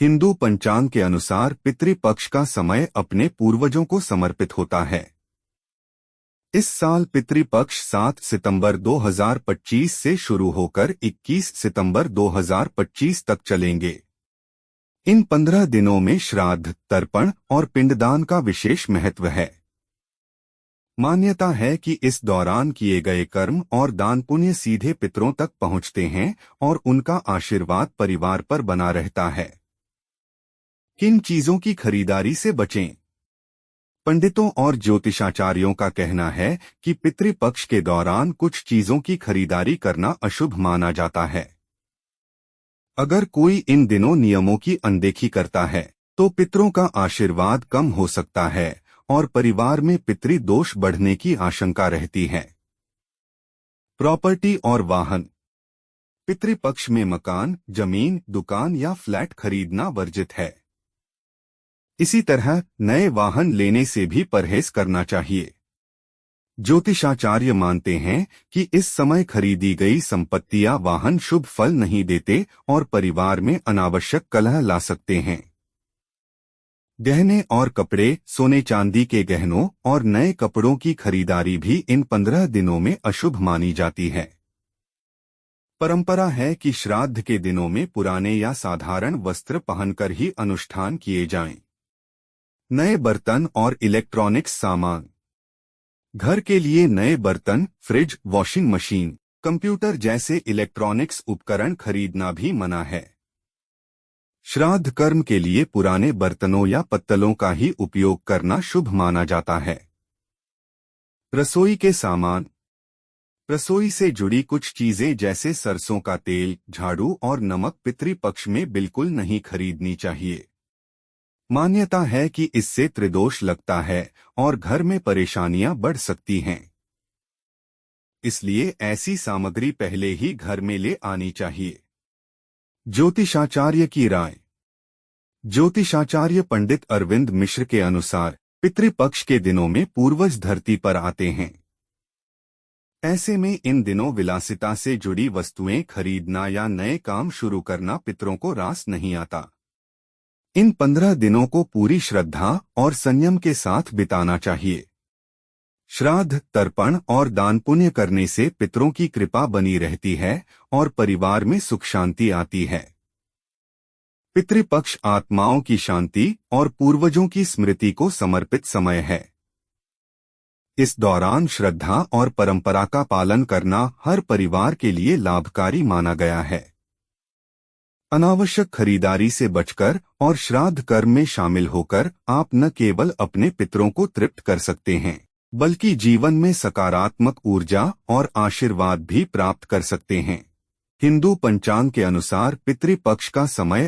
हिंदू पंचांग के अनुसार पितृपक्ष का समय अपने पूर्वजों को समर्पित होता है। इस साल पितृपक्ष 7 सितंबर 2025 से शुरू होकर 21 सितंबर 2025 तक चलेंगे। इन 15 दिनों में श्राद्ध, तर्पण और पिंडदान का विशेष महत्व है। मान्यता है कि इस दौरान किए गए कर्म और दान पुण्य सीधे पितरों तक पहुंचते हैं और उनका आशीर्वाद परिवार पर बना रहता है। किन चीजों की खरीदारी से बचें? पंडितों और ज्योतिषाचार्यों का कहना है कि पितृपक्ष के दौरान कुछ चीजों की खरीदारी करना अशुभ माना जाता है। अगर कोई इन दिनों नियमों की अनदेखी करता है तो पितरों का आशीर्वाद कम हो सकता है और परिवार में पितृदोष बढ़ने की आशंका रहती है। प्रॉपर्टी और वाहन। पितृपक्ष में मकान, जमीन, दुकान या फ्लैट खरीदना वर्जित है। इसी तरह नए वाहन लेने से भी परहेज करना चाहिए। ज्योतिषाचार्य मानते हैं कि इस समय खरीदी गई संपत्ति या वाहन शुभ फल नहीं देते और परिवार में अनावश्यक कलह ला सकते हैं। गहने और कपड़े, सोने चांदी के गहनों और नए कपड़ों की खरीदारी भी इन 15 दिनों में अशुभ मानी जाती है। परंपरा है कि श्राद्ध के दिनों में पुराने या साधारण वस्त्र पहनकर ही अनुष्ठान किए जाएं। नए बर्तन और इलेक्ट्रॉनिक्स सामान। घर के लिए नए बर्तन, फ्रिज, वॉशिंग मशीन, कंप्यूटर जैसे इलेक्ट्रॉनिक्स उपकरण खरीदना भी मना है। श्राद्ध कर्म के लिए पुराने बर्तनों या पत्तलों का ही उपयोग करना शुभ माना जाता है। रसोई के सामान। रसोई से जुड़ी कुछ चीजें जैसे सरसों का तेल, झाड़ू और नमक पितृपक्ष में बिल्कुल नहीं खरीदनी चाहिए। मान्यता है कि इससे त्रिदोष लगता है और घर में परेशानियां बढ़ सकती हैं। इसलिए ऐसी सामग्री पहले ही घर में ले आनी चाहिए। ज्योतिषाचार्य की राय। ज्योतिषाचार्य पंडित अरविंद मिश्र के अनुसार पितृपक्ष के दिनों में पूर्वज धरती पर आते हैं। ऐसे में इन दिनों विलासिता से जुड़ी वस्तुएं खरीदना या नए काम शुरू करना पितरों को रास नहीं आता। इन 15 दिनों को पूरी श्रद्धा और संयम के साथ बिताना चाहिए। श्राद्ध, तर्पण और दान पुण्य करने से पितरों की कृपा बनी रहती है और परिवार में सुख शांति आती है। पितृपक्ष आत्माओं की शांति और पूर्वजों की स्मृति को समर्पित समय है। इस दौरान श्रद्धा और परंपरा का पालन करना हर परिवार के लिए लाभकारी माना गया है। अनावश्यक खरीदारी से बचकर और श्राद्ध कर्म में शामिल होकर आप न केवल अपने पितरों को तृप्त कर सकते हैं, बल्कि जीवन में सकारात्मक ऊर्जा और आशीर्वाद भी प्राप्त कर सकते हैं। हिंदू पंचांग के अनुसार पितृपक्ष का समय